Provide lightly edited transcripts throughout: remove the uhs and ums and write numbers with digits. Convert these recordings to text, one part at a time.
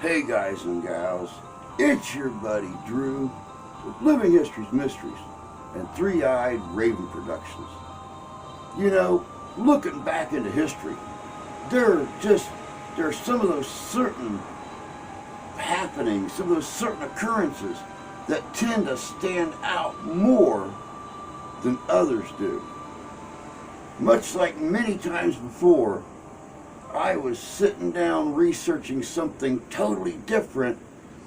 Hey guys and gals, it's your buddy Drew with Living History's Mysteries and Three-Eyed Raven Productions. You know, looking back into history, there are some of those certain happenings, some of those certain occurrences that tend to stand out more than others do. Much like many times before, I was sitting down researching something totally different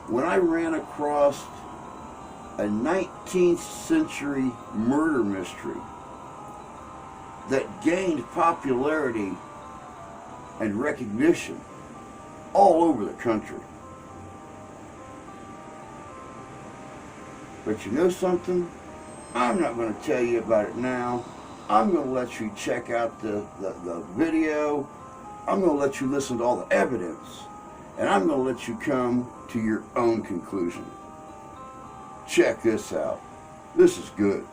when I ran across a 19th century murder mystery that gained popularity and recognition all over the country. But you know something? I'm not going to tell you about it now. I'm going to let you check out the video. I'm going to let you listen to all the evidence, and I'm going to let you come to your own conclusion. Check this out. This is good.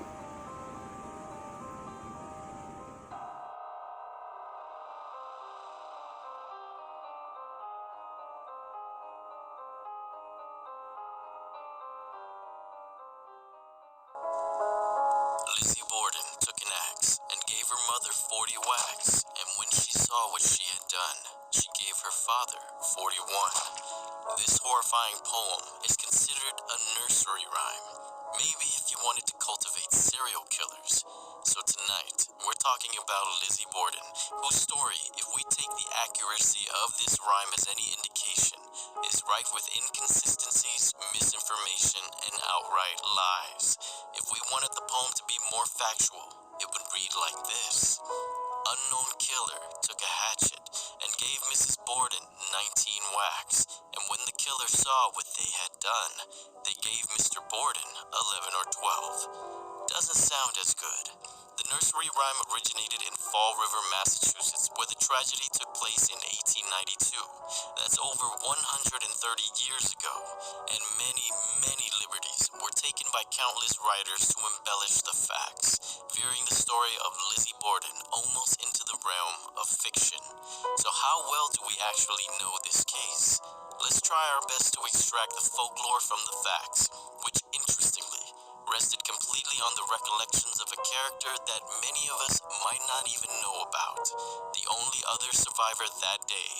Lizzie Borden took an axe and gave her mother 40 whacks, and when she saw what she had done, she gave her father 41. This horrifying poem is considered a nursery rhyme, maybe if you wanted to cultivate serial killers. So tonight, we're talking about Lizzie Borden, whose story, if we take the accuracy of this rhyme as any indication, is rife with inconsistencies, misinformation, and outright lies. If we wanted the poem to be more factual, it would read like this. Unknown killer took a hatchet and gave Mrs. Borden 19 whacks, and when the killer saw what they had done, they gave Mr. Borden 11 or 12. Doesn't sound as good. The nursery rhyme originated in Fall River, Massachusetts, where the tragedy took place in 1892. That's over 130 years ago, and many liberties were taken by countless writers to embellish the facts, veering the story of Lizzie Borden almost into the realm of fiction. So how well do we actually know this case? Let's try our best to extract the folklore from the facts, which interestingly rested completely on the recollections of a character that many of us might not even know about. The only other survivor that day,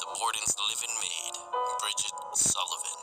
the Borden's live-in maid, Bridget Sullivan.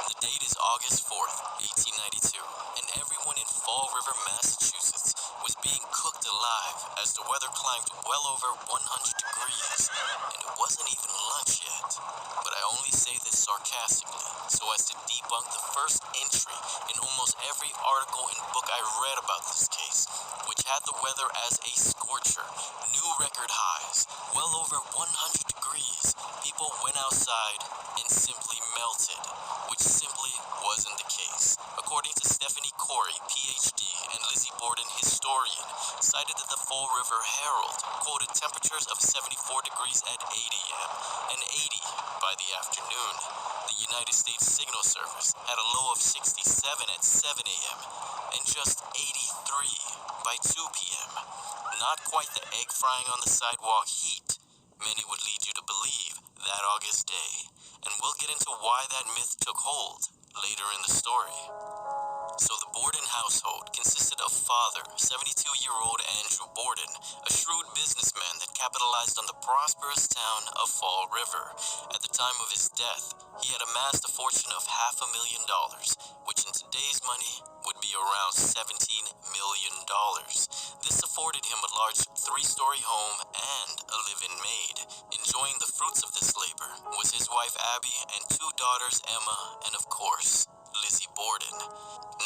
The date is August 4th, 1892, and everyone in Fall River, Massachusetts was being cooked alive as the weather climbed well over 100 degrees, and it wasn't even lunch yet. But I only say this sarcastically so as to debunk the first entry in almost every article and book I read about this case, which had the weather as a scorcher, new record highs, well over 100 degrees. People went outside and simply melted, which simply wasn't the case. According to Stephanie Corey, PhD, and Lizzie Borden, historian, cited that the Fall River Herald quoted temperatures of 74 degrees at 8 a.m. and 80 by the afternoon. The United States Signal Service had a low of 67 at 7 a.m. and just 83 by 2 p.m. Not quite the egg frying on the sidewalk heat many would lead you to believe that August day, and we'll get into why that myth took hold later in the story. So the Borden household consisted of father, 72-year-old Andrew Borden, a shrewd businessman that capitalized on the prosperous town of Fall River. At the time of his death, he had amassed a fortune of $500,000, which in today's money would be around $17 million. This afforded him a large 3-story home and a live-in maid. Enjoying the fruits of this labor was his wife Abby and 2 daughters, Emma and, of course, Lizzie Borden.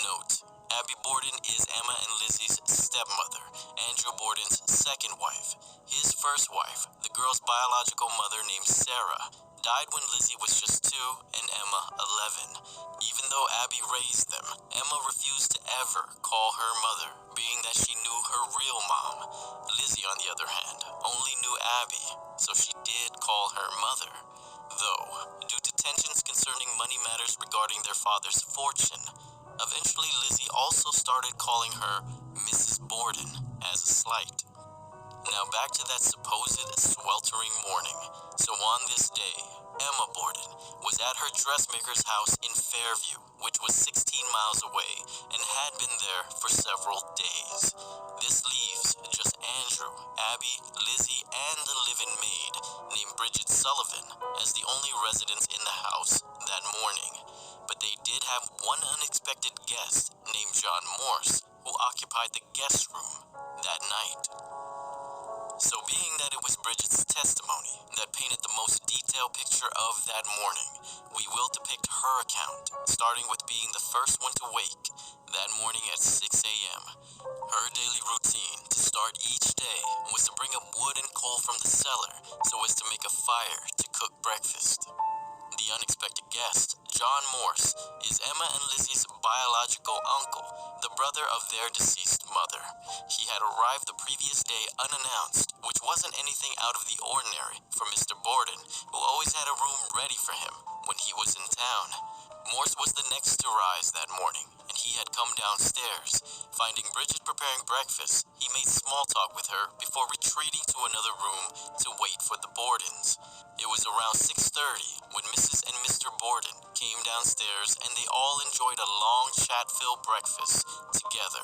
Note, Abby Borden is Emma and Lizzie's stepmother, Andrew Borden's second wife. His first wife, the girl's biological mother named Sarah, died when Lizzie was just 2 and Emma 11. Even though Abby raised them, Emma refused to ever call her mother, being that she knew her real mom. Lizzie, on the other hand, only knew Abby, so she did call her mother. Though, due to tensions concerning money matters regarding their father's fortune, Eventually, Lizzie also started calling her Mrs. Borden as a slight. Now back to that supposed sweltering morning. So on this day, Emma Borden was at her dressmaker's house in Fairview, which was 16 miles away, and had been there for several days. This leaves just Andrew, Abby, Lizzie, and the live-in maid named Bridget Sullivan as the only residents in the house that morning. But they did have one unexpected guest named John Morse, who occupied the guest room that night. So being that it was Bridget's testimony that painted the most detailed picture of that morning, we will depict her account, starting with being the first one to wake that morning at 6 a.m. Her daily routine to start each day was to bring up wood and coal from the cellar so as to make a fire to cook breakfast. The unexpected guest, John Morse, is Emma and Lizzie's biological uncle, the brother of their deceased mother. He had arrived the previous day unannounced, which wasn't anything out of the ordinary for Mr. Borden, who always had a room ready for him when he was in town. Morse was the next to rise that morning, and he had come downstairs. Finding Bridget preparing breakfast, he made small talk with her before retreating to another room to wait for the Bordens. It was around 6:30 when Mrs. and Mr. Borden came downstairs, and they all enjoyed a long chat-filled breakfast together.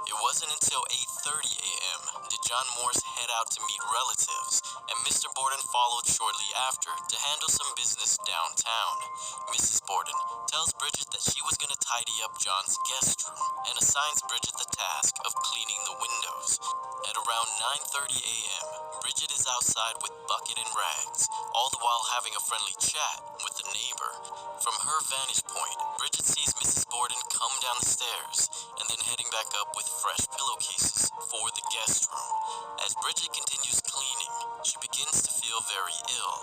It wasn't until 8:30 a.m. did John Morse head out to meet relatives, and Mr. Borden followed shortly after to handle some business downtown. Mrs. Borden tells Bridget that she was going to tidy up John's guest room and assigns Bridget the task of cleaning the windows. At around 9:30 a.m., Bridget is outside with bucket and rags, all the while having a friendly chat with the neighbor. From her vantage point, Bridget sees Mrs. Borden come down the stairs and then heading back up with fresh pillowcases for the guest room. As Bridget continues cleaning, she begins to feel very ill.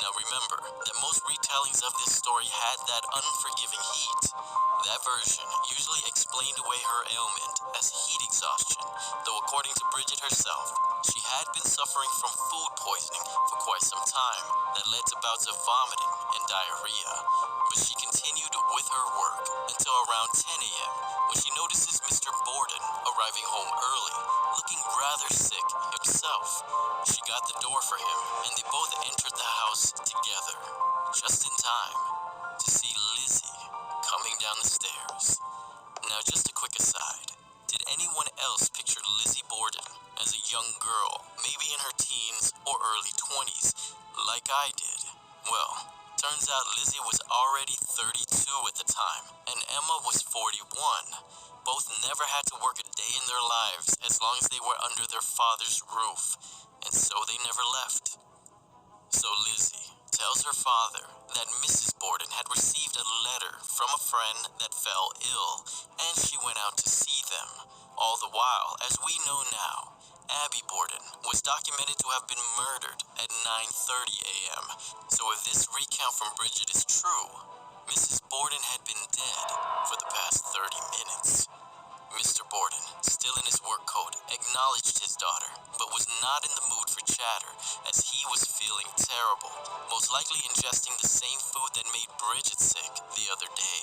Now remember that most retellings of this story had that unforgiving heat. That version usually explained away her ailment as heat exhaustion, though according to Bridget herself, she had been suffering from food poisoning for quite some time that led to bouts of vomiting and diarrhea. But she continued with her work until around 10 a.m. when she notices Mr. Borden arriving home early, looking rather sick himself. She got the door for him, and they both entered the house together, just in time to see Lizzie coming down the stairs. Now, just a quick aside. Did anyone else picture Lizzie Borden as a young girl, maybe in her teens or early 20s, like I did? Well, turns out Lizzie was already 32 at the time, and Emma was 41. Both never had to work a day in their lives as long as they were under their father's roof, and so they never left. So Lizzie tells her father that Mrs. Borden had received a letter from a friend that fell ill, and she went out to see them. All the while, as we know now, Abby Borden was documented to have been murdered at 9:30 a.m. So if this recount from Bridget is true, Mrs. Borden had been dead for the past 30 minutes. Mr. Borden, still in his work coat, acknowledged his daughter, but was not in the mood for chatter as he was feeling terrible, most likely ingesting the same food that made Bridget sick the other day.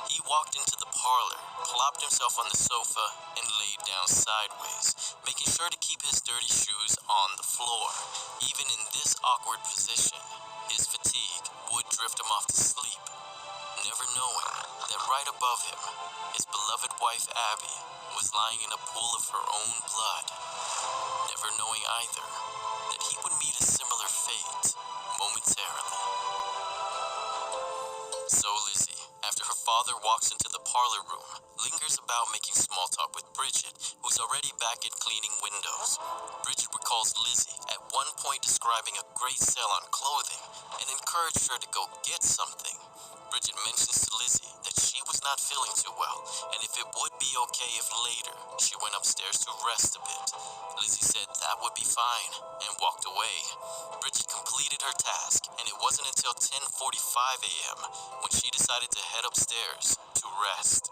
He walked into the parlor, plopped himself on the sofa, and laid down sideways, making sure to keep his dirty shoes on the floor. Even in this awkward position, his fatigue would drift him off to sleep, never knowing that right above him, his beloved wife Abby was lying in a pool of her own blood, never knowing either that he would meet a similar fate momentarily. So Lizzie, after her father walks into the parlor room, lingers about making small talk with Bridget, who's already back at cleaning windows. Bridget recalls Lizzie at one point describing a great sale on clothing and encouraged her to go get something. Bridget mentions to Lizzie that she was not feeling too well, and if it would be okay if later she went upstairs to rest a bit. Lizzie said that would be fine, and walked away. Bridget completed her task, and it wasn't until 10:45 a.m. when she decided to head upstairs to rest.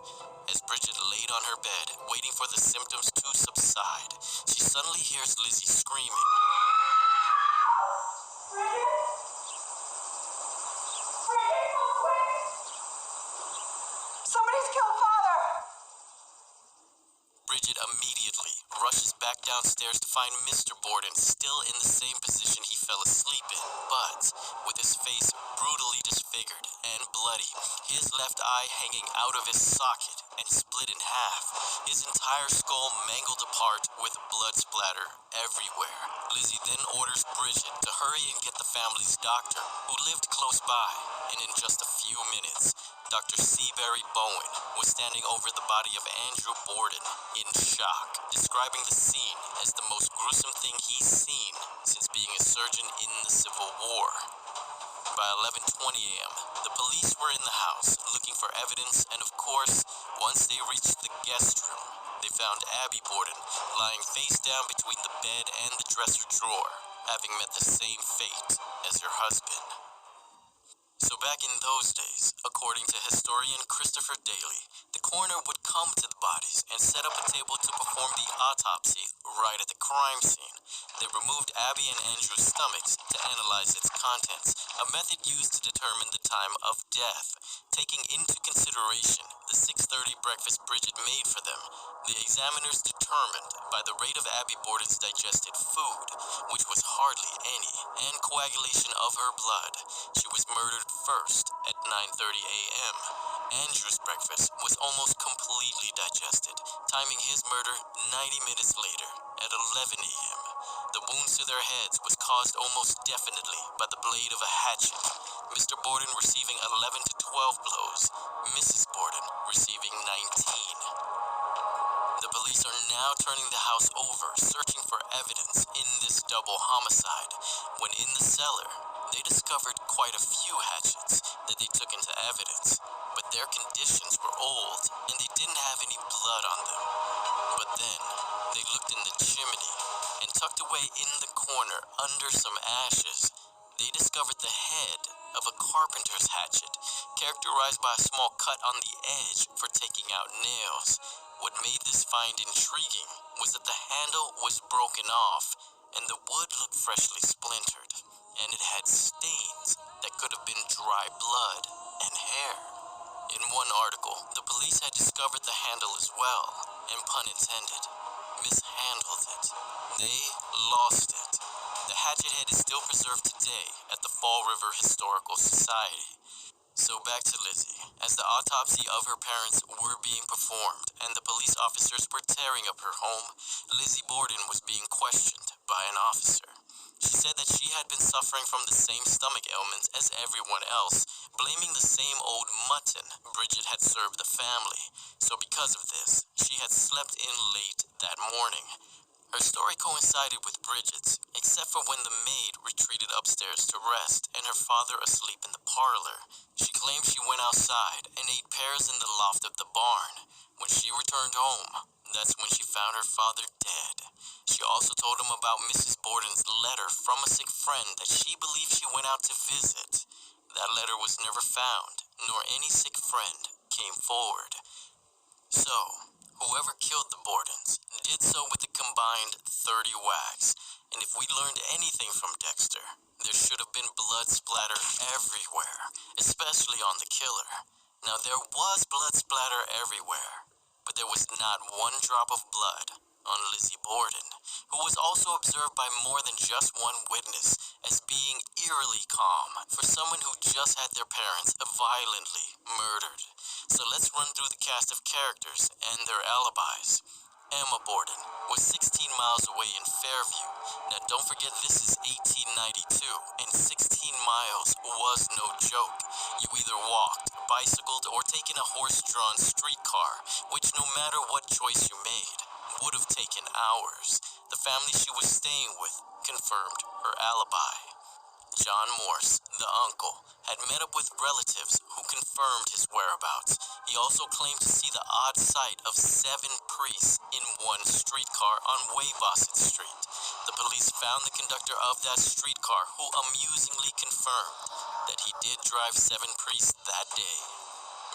As Bridget laid on her bed, waiting for the symptoms to subside, she suddenly hears Lizzie screaming. Somebody's killed Father! Bridget immediately rushes back downstairs to find Mr. Borden still in the same position he fell asleep in, but with his face brutally disfigured and bloody, his left eye hanging out of his socket and split in half, his entire skull mangled apart with blood splatter everywhere. Lizzie then orders Bridget to hurry and get the family's doctor, who lived close by, and in just a few minutes, Dr. Seabury Bowen was standing over the body of Andrew Borden in shock, describing the scene as the most gruesome thing he's seen since being a surgeon in the Civil War. By 11:20 a.m., the police were in the house looking for evidence, and of course, once they reached the guest room, they found Abby Borden lying face down between the bed and the dresser drawer, having met the same fate as her husband. So back in those days, according to historian Christopher Daly, the coroner would come to the bodies and set up a table to perform the autopsy right at the crime scene. They removed Abby and Andrew's stomachs to analyze its contents, a method used to determine the time of death. Taking into consideration the 6:30 breakfast Bridget made for them, the examiners determined by the rate of Abby Borden's digested food, which was hardly any, and coagulation of her blood, she was murdered first at 9:30 a.m. Andrew's breakfast was almost completely digested, timing his murder 90 minutes later at 11 a.m. The wounds to their heads was caused almost definitely by the blade of a hatchet, Mr. Borden receiving 11 to 12 blows, Mrs. Borden receiving 19. The police are now turning the house over, searching for evidence in this double homicide, when in the cellar, they discovered quite a few hatchets that they took into evidence, but their conditions were old and they didn't have any blood on them. But then, they looked in the chimney, and tucked away in the corner under some ashes, they discovered the head of a carpenter's hatchet, characterized by a small cut on the edge for taking out nails. What made this find intriguing was that the handle was broken off, and the wood looked freshly splintered, and it had stains that could have been dry blood and hair. In one article, the police had discovered the handle as well, and pun intended, mishandled it. They lost it. The hatchet head is still preserved today at the Fall River Historical Society. So back to Lizzie. As the autopsy of her parents were being performed and the police officers were tearing up her home, Lizzie Borden was being questioned by an officer. She said that she had been suffering from the same stomach ailments as everyone else, blaming the same old mutton Bridget had served the family. So because of this, she had slept in late that morning. Her story coincided with Bridget's, except for when the maid retreated upstairs to rest and her father asleep in the parlor. She claimed she went outside and ate pears in the loft of the barn. When she returned home, that's when she found her father dead. She also told him about Mrs. Borden's letter from a sick friend that she believed she went out to visit. That letter was never found, nor any sick friend came forward. So, whoever killed the Bordens did so with a combined 30 whacks, and if we learned anything from Dexter, there should have been blood splatter everywhere, especially on the killer. Now there was blood splatter everywhere, but there was not one drop of blood on Lizzie Borden, who was also observed by more than just one witness as being eerily calm for someone who just had their parents violently murdered. So let's run through the cast of characters and their alibis. Emma Borden was 16 miles away in Fairview. Now don't forget this is 1892, and 16 miles was no joke. You either walked, bicycled, or taken a horse-drawn streetcar, which no matter what choice you made, would have taken hours. The family she was staying with confirmed her alibi. John Morse, the uncle, had met up with relatives who confirmed his whereabouts. He also claimed to see the odd sight of 7 priests in one streetcar on Weybosset Street. The police found the conductor of that streetcar, who amusingly confirmed that he did drive 7 priests that day.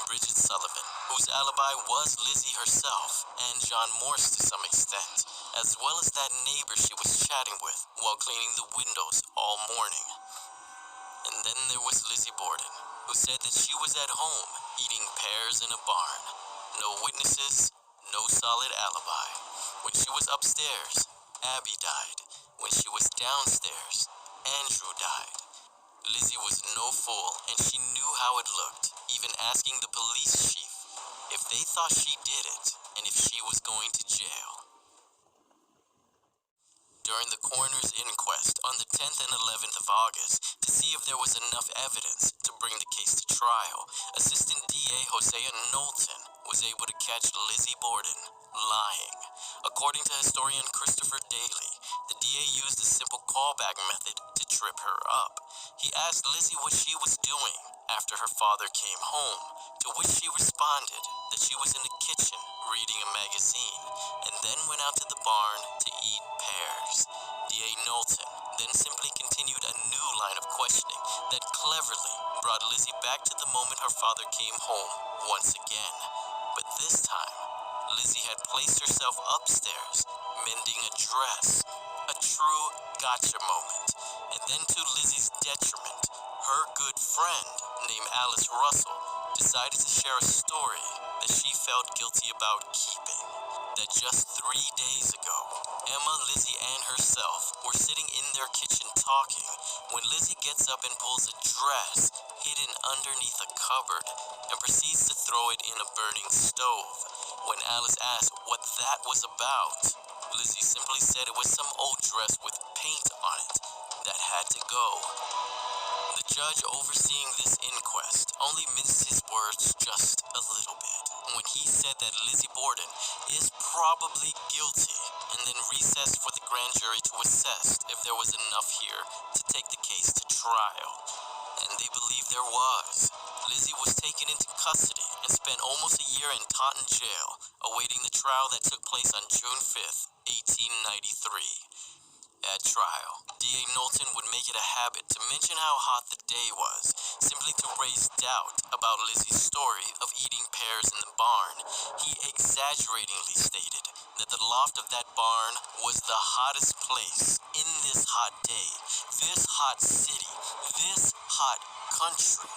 Bridget Sullivan, whose alibi was Lizzie herself, and John Morse to some extent, as well as that neighbor she was chatting with while cleaning the windows all morning. And then there was Lizzie Borden, who said that she was at home, eating pears in a barn. No witnesses, no solid alibi. When she was upstairs, Abby died. When she was downstairs, Andrew died. Lizzie was no fool, and she knew how it looked, even asking the police chief if they thought she did it and if she was going to jail. During the coroner's inquest on the 10th and 11th of August, to see if there was enough evidence to bring the case to trial, Assistant DA Hosea Knowlton was able to catch Lizzie Borden lying. According to historian Christopher Daly, the DA used a simple callback method to trip her up. He asked Lizzie what she was doing after her father came home, to which she responded that she was in the kitchen reading a magazine and then went out to the barn to eat pears. DA Knowlton then simply continued a new line of questioning that cleverly brought Lizzie back to the moment her father came home once again. But this time, Lizzie had placed herself upstairs, mending a dress. A true gotcha moment. And then to Lizzie's detriment, her good friend, named Alice Russell, decided to share a story that she felt guilty about keeping. That just 3 days ago, Emma, Lizzie, and herself were sitting in their kitchen talking when Lizzie gets up and pulls a dress hidden underneath a cupboard and proceeds to throw it in a burning stove. When Alice asked what that was about, Lizzie simply said it was some old dress with paint on it that had to go. The judge overseeing this inquest only minced his words just a little bit when he said that Lizzie Borden is probably guilty, and then recessed for the grand jury to assess if there was enough here to take the case to trial. And they believed there was. Lizzie was taken into custody and spent almost a year in Taunton jail, awaiting the trial that took place on June 5th, 1893. At trial, DA Knowlton would make it a habit to mention how hot the day was, simply to raise doubt about Lizzie's story of eating pears in the barn. He exaggeratingly stated that the loft of that barn was the hottest place in this hot day, this hot city, this hot country,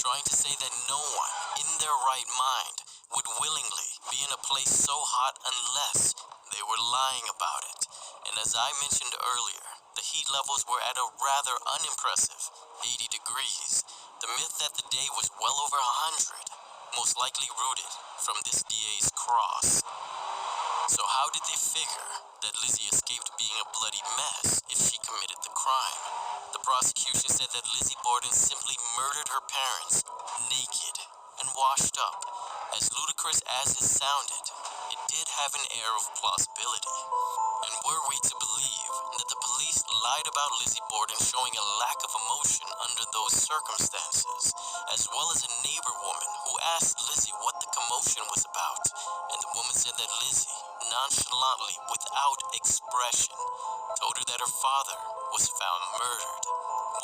trying to say that no one in their right mind would willingly be in a place so hot unless they were lying about it. And as I mentioned earlier, the heat levels were at a rather unimpressive 80 degrees. The myth that the day was well over 100, most likely rooted from this DA's cross. So how did they figure that Lizzie escaped being a bloody mess if she committed the crime? The prosecution said that Lizzie Borden simply murdered her parents, naked and washed up. As ludicrous as it sounded, it did have an air of plausibility. And were we to believe that the police lied about Lizzie Borden showing a lack of emotion under those circumstances, as well as a neighbor woman who asked Lizzie what the commotion was about, and the woman said that Lizzie, nonchalantly, without expression, told her that her father was found murdered.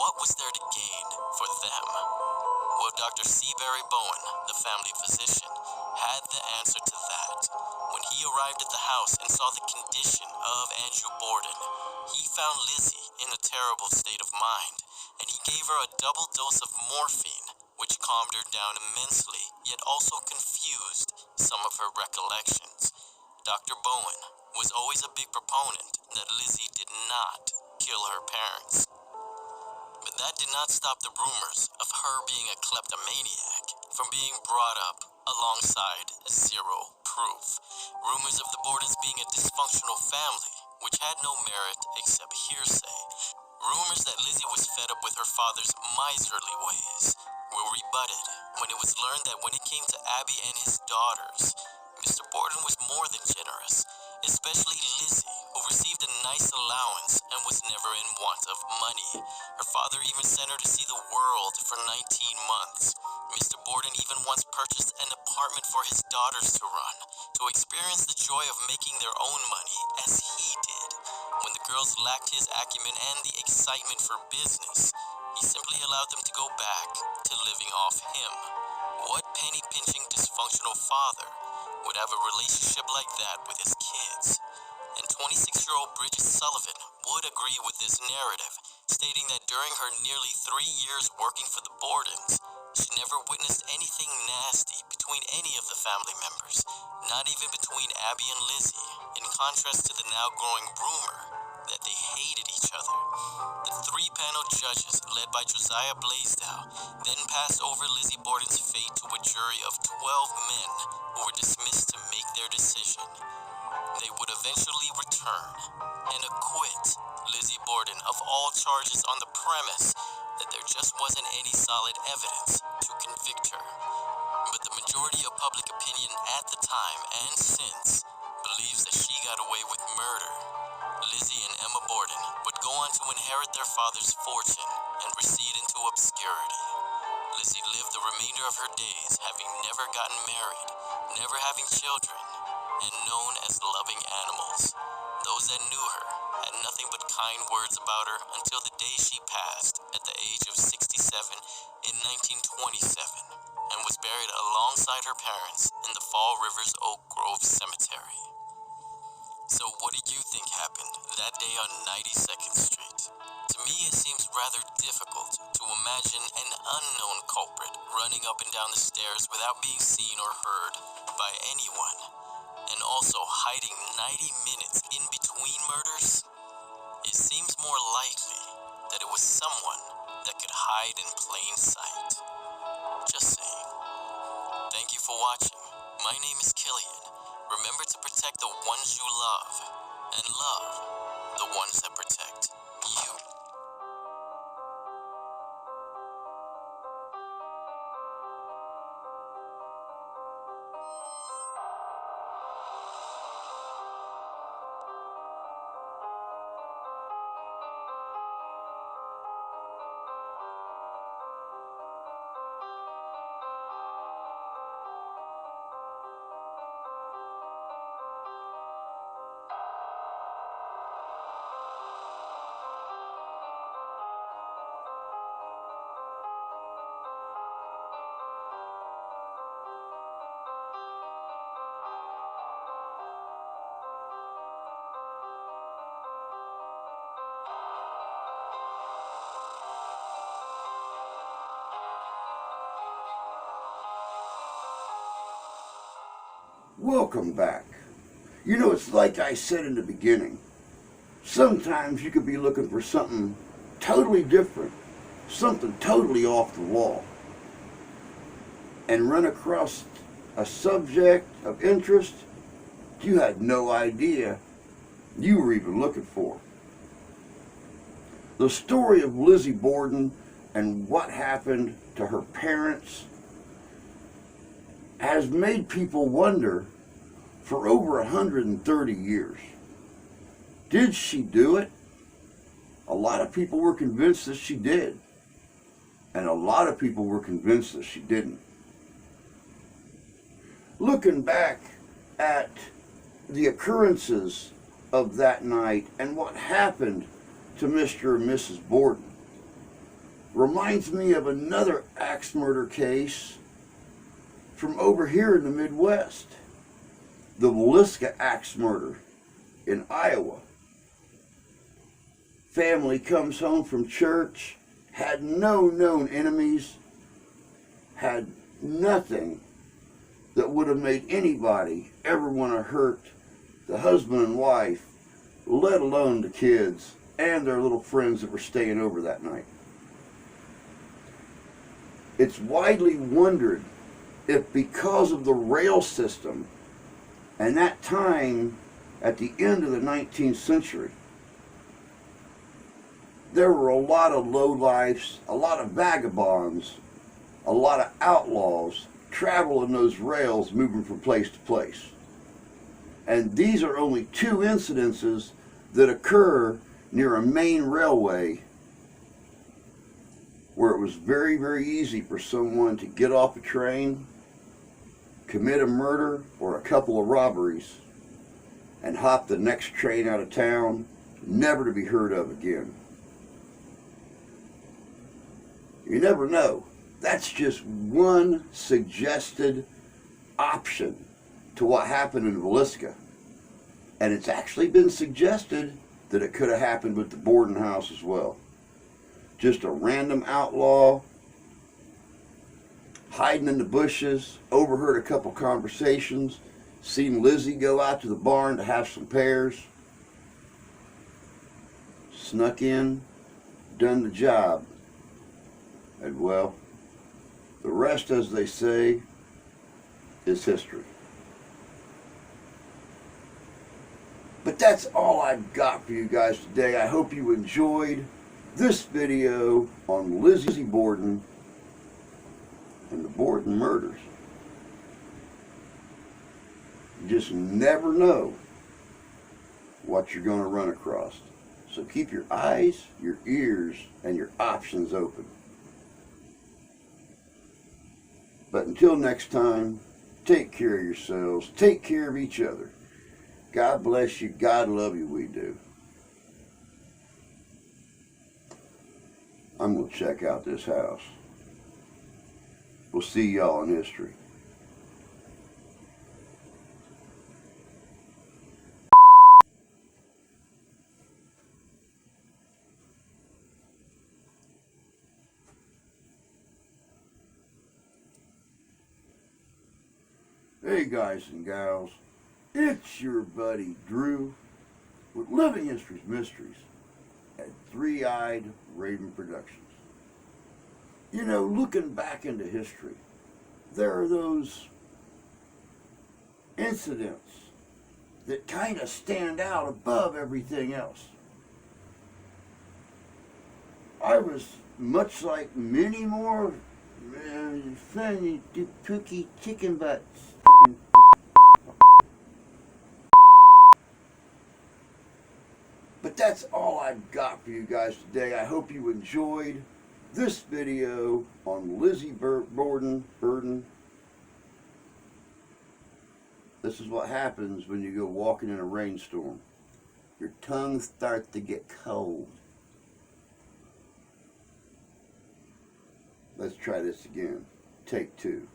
What was there to gain for them? Well, Dr. Seabury Bowen, the family physician, had the answer to that. When he arrived at the house and saw the condition of Andrew Borden, he found Lizzie in a terrible state of mind, and he gave her a double dose of morphine, which calmed her down immensely, yet also confused some of her recollections. Dr. Bowen was always a big proponent that Lizzie did not kill her parents. But that did not stop the rumors of her being a kleptomaniac from being brought up alongside zero proof. Rumors of the Bordens being a dysfunctional family, which had no merit except hearsay. Rumors that Lizzie was fed up with her father's miserly ways were rebutted when it was learned that when it came to Abby and his daughters, Mr. Borden was more than generous, especially Lizzie, who received a nice allowance and was never in want of money. Her father even sent her to see the world for 19 months. Mr. Borden even once purchased an apartment for his daughters to run, to experience the joy of making their own money, as he did. When the girls lacked his acumen and the excitement for business, he simply allowed them to go back to living off him. What penny-pinching dysfunctional father would have a relationship like that with his kids? And 26-year-old Bridget Sullivan would agree with this narrative, stating that during her nearly 3 years working for the Bordens, She never witnessed anything nasty between any of the family members, not even between Abby and Lizzie, in contrast to the now growing rumor that they hated each other. The three-panel judges, led by Josiah Blaisdell, then passed over Lizzie Borden's fate to a jury of 12 men who were dismissed to make their decision. They would eventually return and acquit Lizzie Borden of all charges on the premise that there just wasn't any solid evidence to convict her. But the majority of public opinion at the time and since believes that she got away with murder. Lizzie and Emma Borden would go on to inherit their father's fortune and recede into obscurity. Lizzie lived the remainder of her days having never gotten married, never having children, and known as loving animals. Those that knew her had nothing but kind words about her until the day she passed at the age of 67 in 1927 and was buried alongside her parents in the Fall River's Oak Grove Cemetery. So what do you think happened that day on 92nd Street? To me, it seems rather difficult to imagine an unknown culprit running up and down the stairs without being seen or heard by anyone, and also hiding 90 minutes in between murders. It seems more likely that it was someone that could hide in plain sight. Just saying. Thank you for watching. My name is Killian. Remember to protect the ones you love, and love the ones that protect you. Welcome back. You know, it's like I said in the beginning. Sometimes you could be looking for something totally different, something totally off the wall, and run across a subject of interest you had no idea you were even looking for. The story of Lizzie Borden and what happened to her parents has made people wonder for over 130 years. Did she do it? A lot of people were convinced that she did, and a lot of people were convinced that she didn't. Looking back at the occurrences of that night and what happened to Mr. and Mrs. Borden reminds me of another axe murder case from over here in the Midwest, the Villisca axe murder in Iowa. Family comes home from church, had no known enemies, had nothing that would have made anybody ever want to hurt the husband and wife, let alone the kids and their little friends that were staying over that night. It's widely wondered if because of the rail system and that time at the end of the 19th century, there were a lot of lowlifes, a lot of vagabonds, a lot of outlaws traveling those rails moving from place to place. And these are only two incidences that occur near a main railway where it was very, very easy for someone to get off a train, commit a murder or a couple of robberies, and hop the next train out of town, never to be heard of again. You never know. That's just one suggested option to what happened in Villisca. And it's actually been suggested that it could have happened with the Borden house as well. Just a random outlaw hiding in the bushes, overheard a couple conversations, seen Lizzie go out to the barn to have some pears, snuck in, done the job, and well, the rest, as they say, is history. But that's all I've got for you guys today. I hope you enjoyed this video on Lizzie Borden and the Borden murders. You just never know what you're going to run across. So keep your eyes, your ears, and your options open. But until next time, take care of yourselves, take care of each other. God bless you, God love you, we do. I'm going to check out this house. We'll see y'all in history. Hey guys and gals, it's your buddy Drew with Living History's Mysteries at Three-Eyed Raven Productions. You know, looking back into history, there are those incidents that kind of stand out above everything else. I was much like many more funny pooky chicken butts. But that's all I've got for you guys today. I hope you enjoyed this video on Lizzie Borden. This is what happens when you go walking in a rainstorm. Your tongue starts to get cold. Let's try this again. Take two.